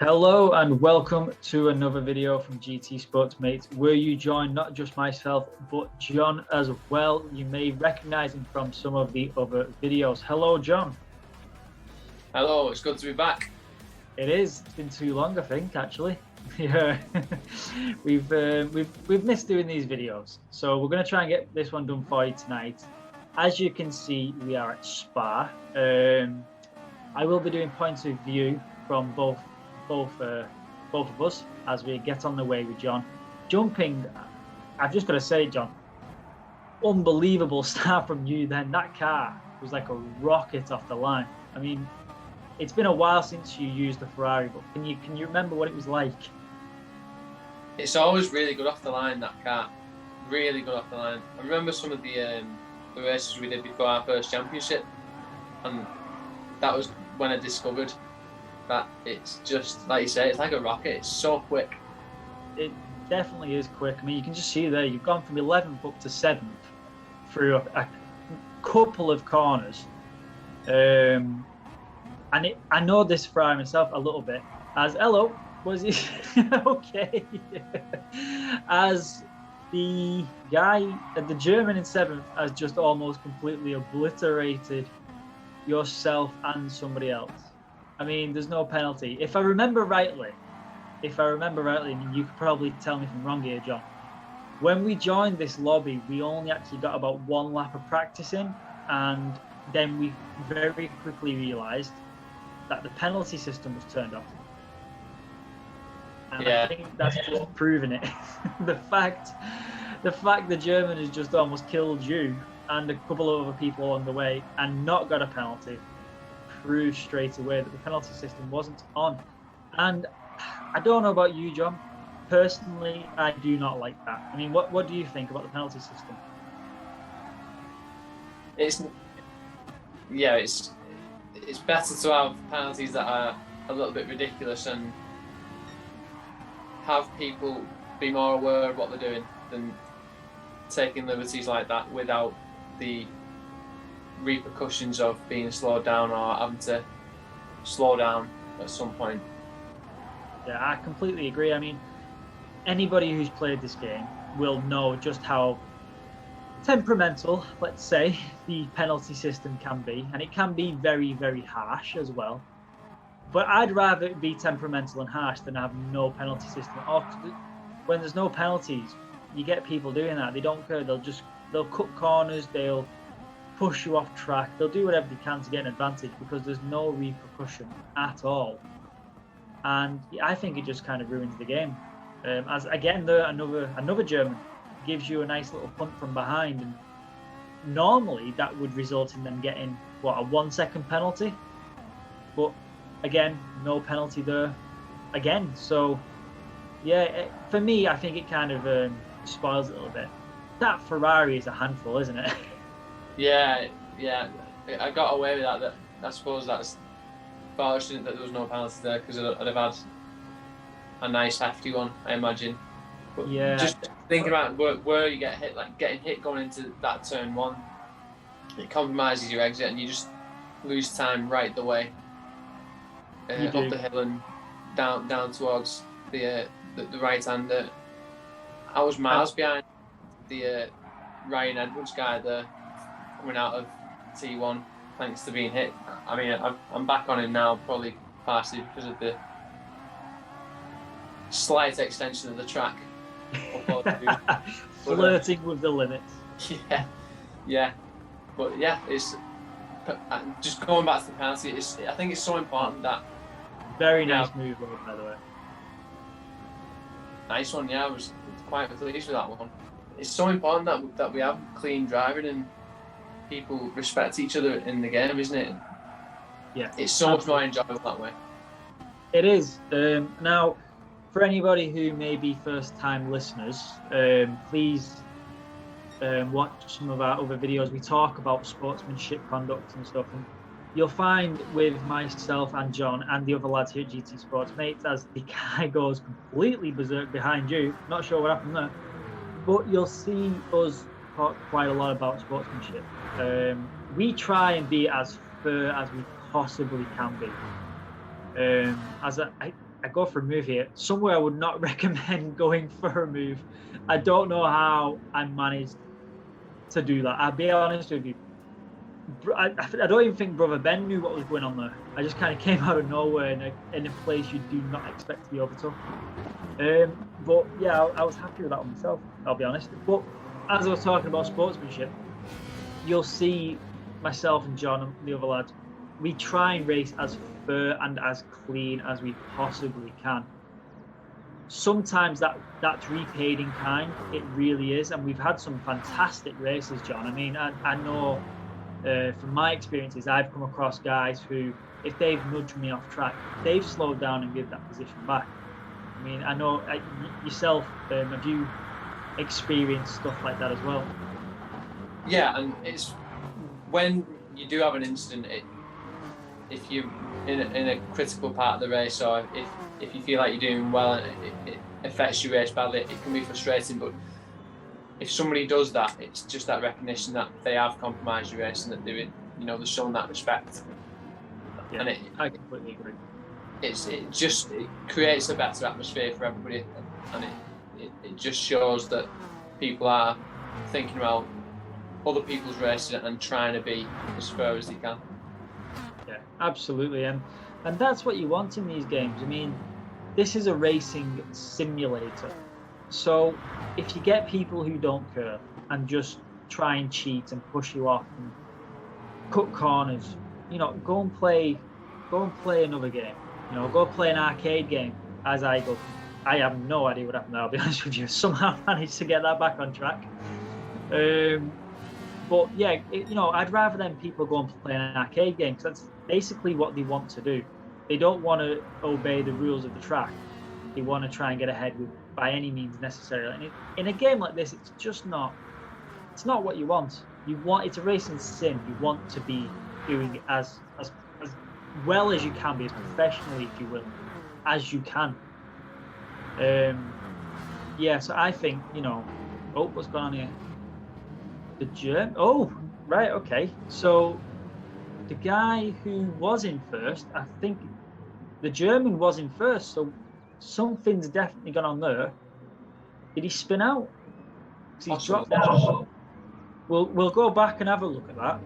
Hello and welcome to another video from GT Sports Mates, where you join not just myself but John as well. You may recognize him from some of the other videos. Hello, John. Hello, it's good to be back. It is. It's been too long, I think, actually. Yeah, we've missed doing these videos, so we're going to try and get this one done for you tonight. As you can see, we are at Spa. I will be doing points of view from both of us as we get on the way with John. Jumping, I've just got to say, John, unbelievable start from you then. That car was like a rocket off the line. I mean, it's been a while since you used the Ferrari, but can you remember what it was like? It's always really good off the line, that car. Really good off the line. I remember some of the races we did before our first championship, and that was when I discovered that it's just, like you say, it's like a rocket. It's so quick. It definitely is quick. I mean, you can just see there, you've gone from 11th up to 7th through a couple of corners. And I know this Ferrari myself a little bit. As hello, was he okay? As the guy, the German in 7th, has just almost completely obliterated yourself and somebody else. I mean, there's no penalty. If I remember rightly, and you could probably tell me if I'm wrong here, John, when we joined this lobby, we only actually got about one lap of practicing, and then we very quickly realised that the penalty system was turned off. And Yeah. I think that's just proving it. the fact the German has just almost killed you and a couple of other people along the way and not got a penalty proves straight away that the penalty system wasn't on. And I don't know about you, John. Personally, I do not like that. I mean, what do you think about the penalty system? It's better to have penalties that are a little bit ridiculous and have people be more aware of what they're doing than taking liberties like that without the repercussions of being slowed down or having to slow down at some point. Yeah, I completely agree. I mean, anybody who's played this game will know just how temperamental, let's say, the penalty system can be, and it can be very, very harsh as well. But I'd rather it be temperamental and harsh than have no penalty system at all. When there's no penalties, you get people doing that. They don't care. They'll cut corners. They'll push you off track. They'll do whatever they can to get an advantage because there's no repercussion at all. And I think it just kind of ruins the game. As again, another German gives you a nice little punt from behind, and normally that would result in them getting a 1 second penalty. But again, no penalty there again. So yeah, for me, I think it kind of spoils it a little bit. That Ferrari is a handful, isn't it? Yeah, I got away with that. I suppose that's fortunate that there was no penalty there, because I'd have had a nice hefty one, I imagine. But yeah, just thinking about where you get hit, like getting hit going into that turn one, it compromises your exit and you just lose time right the way up the hill and down towards the right hander. I was miles behind the Ryan Edwards guy there, coming out of T1 thanks to being hit. I mean, I'm back on him now, probably partially because of the slight extension of the track. Flirting with the limits. Yeah. But yeah, it's just going back to the penalty. I think it's so important that. Very nice move, by the way. Nice one, yeah. I was quite pleased with that one. It's so important that we have clean driving and people respect each other in the game, isn't it? Yeah. It's so much more enjoyable that way. It is. Now, for anybody who may be first-time listeners, please watch some of our other videos. We talk about sportsmanship, conduct and stuff. And you'll find with myself and John and the other lads here at GT Sports Mates, as the guy goes completely berserk behind you, not sure what happened there, but you'll see us talk quite a lot about sportsmanship. We try and be as fair as we possibly can be. I go for a move here. Somewhere I would not recommend going for a move. I don't know how I managed to do that. I'll be honest with you. I don't even think Brother Ben knew what was going on there. I just kind of came out of nowhere in a place you do not expect to be overtook. But yeah, I was happy with that one myself, I'll be honest. But as I was talking about sportsmanship, you'll see myself and John and the other lads, we try and race as fair and as clean as we possibly can. Sometimes that's repaid in kind. It really is. And we've had some fantastic races, John. I mean, I know from my experiences, I've come across guys who, if they've nudged me off track, they've slowed down and give that position back. I mean, I know yourself, have you experienced stuff like that as well? Yeah, and it's when you do have an incident, if you're in a critical part of the race, or if you feel like you're doing well and it affects your race badly, it can be frustrating. But if somebody does that, it's just that recognition that they have compromised your race and that they're shown that respect. Yeah, and I completely agree. It creates a better atmosphere for everybody, and it just shows that people are thinking about other people's races and trying to be as fair as they can. Yeah, absolutely, and that's what you want in these games. I mean, this is a racing simulator, so if you get people who don't care and just try and cheat and push you off and cut corners, go and play another game. Go play an arcade game as I go. I have no idea what happened there, I'll be honest with you. Somehow managed to get that back on track. But yeah, I'd rather than people go and play an arcade game, because that's basically what they want to do. They don't want to obey the rules of the track. They want to try and get ahead by any means necessary. And in a game like this, it's just not. It's not what you want. It's a racing sim. You want to be doing it as well as you can be, as professionally, if you will, as you can. Yeah, so I think, what's going on here? The German. Oh, right, okay. So the guy who was in first, I think the German was in first, so something's definitely gone on there. Did he spin out? Because he's dropped down. We'll go back and have a look at that.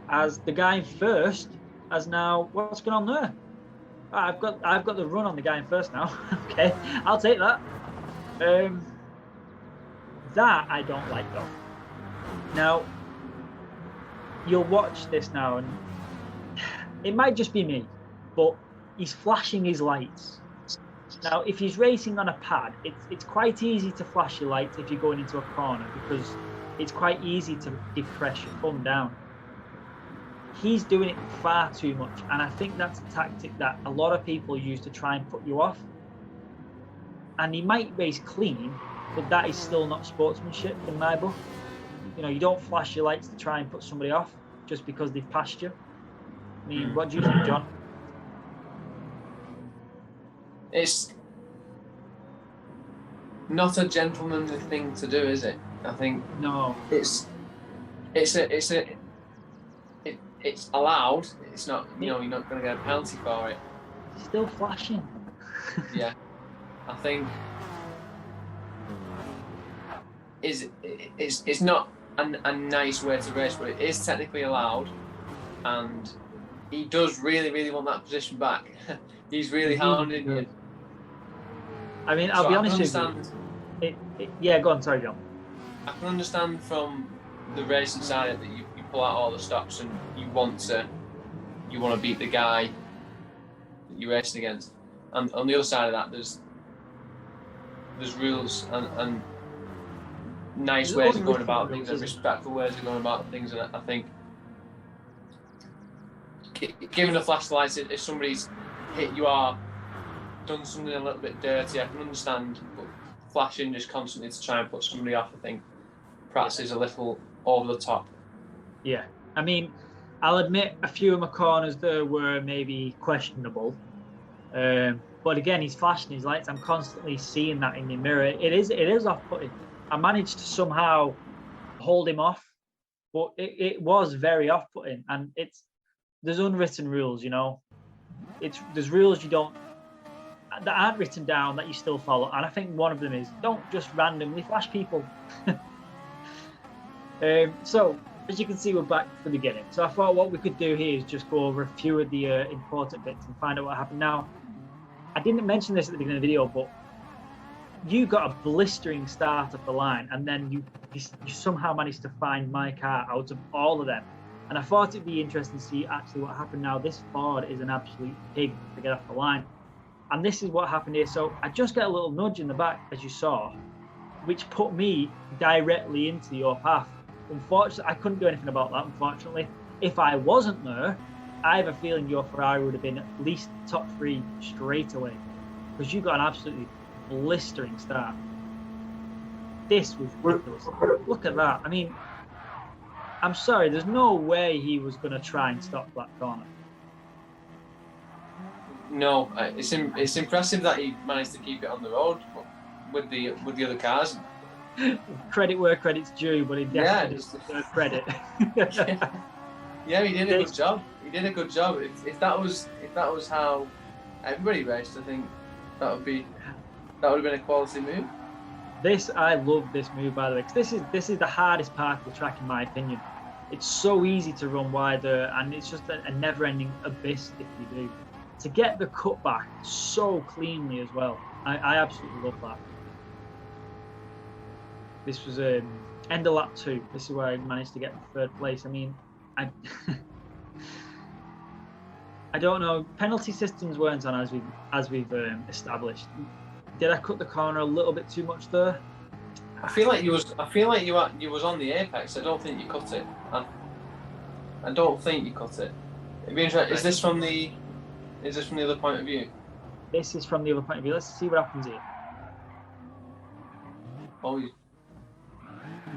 As the guy in first has now, what's going on there? I've got the run on the guy in first now. Okay, I'll take that. That I don't like though. Now, you'll watch this now, and it might just be me, but he's flashing his lights. Now, if he's racing on a pad, it's quite easy to flash your lights if you're going into a corner, because it's quite easy to depress your thumb down. He's doing it far too much, and I think that's a tactic that a lot of people use to try and put you off. And he might race clean, but that is still not sportsmanship in my book. You don't flash your lights to try and put somebody off just because they've passed you. I mean, what do you think, John? It's not a gentlemanly thing to do, is it? I think no. It's allowed. It's not. You're not going to get a penalty for it. Still flashing. Yeah, I think it's not a nice way to race, but it is technically allowed, and he does really, really want that position back. He's really hounding you. I mean, I'll be honest with you. Yeah, go on. Sorry, John. I can understand from the racing side that you pull out all the stops and you want to beat the guy that you're racing against. And on the other side of that, there's rules and nice ways of going about things and respectful ways of going about things. And I think giving a flashlight, if somebody's hit you or done something a little bit dirty, I can understand, but flashing just constantly to try and put somebody off, I think perhaps is a little over the top. Yeah, I mean, I'll admit a few of my corners there were maybe questionable, but again, he's flashing his lights. I'm constantly seeing that in the mirror. It is off-putting. I managed to somehow hold him off, but it was very off-putting, and there's unwritten rules, there's rules you don't. that aren't written down that you still follow. And I think one of them is don't just randomly flash people. So as you can see, we're back to the beginning. So I thought what we could do here is just go over a few of the important bits and find out what happened. Now, I didn't mention this at the beginning of the video, but you got a blistering start of the line, and then you somehow managed to find my car out of all of them. And I thought it'd be interesting to see actually what happened. Now, this Ford is an absolute pig to get off the line. And this is what happened here. So I just get a little nudge in the back, as you saw, which put me directly into your path. Unfortunately, I couldn't do anything about that, unfortunately. If I wasn't there, I have a feeling your Ferrari would have been at least top 3 straight away, because you got an absolutely blistering start. This was ridiculous. Look at that. I mean, I'm sorry, there's no way he was going to try and stop that corner. No, it's impressive that he managed to keep it on the road with the other cars. Credit where credit's due, but he definitely deserves credit. Yeah, he did a good job. He did a good job. If that was how everybody raced, I think that would have been a quality move. I love this move, by the way, because this is the hardest part of the track, in my opinion. It's so easy to run wider, and it's just a never-ending abyss if you do. To get the cutback so cleanly as well, I absolutely love that. This was end of lap 2. This is where I managed to get the 3rd place. I mean, I don't know. Penalty systems weren't on as we've established. Did I cut the corner a little bit too much there? I feel like you was on the apex. I don't think you cut it. I don't think you cut it. It'd be interesting. Is this from the other point of view? This is from the other point of view. Let's see what happens here. Oh,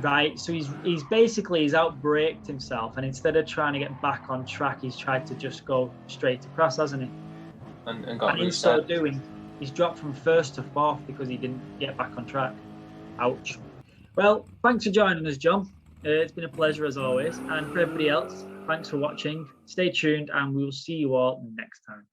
right. So he's outbraked himself, and instead of trying to get back on track, he's tried to just go straight across, hasn't he? And got in so doing, he's dropped from 1st to 4th because he didn't get back on track. Ouch. Well, thanks for joining us, John. It's been a pleasure as always. And for everybody else, thanks for watching. Stay tuned, and we will see you all next time.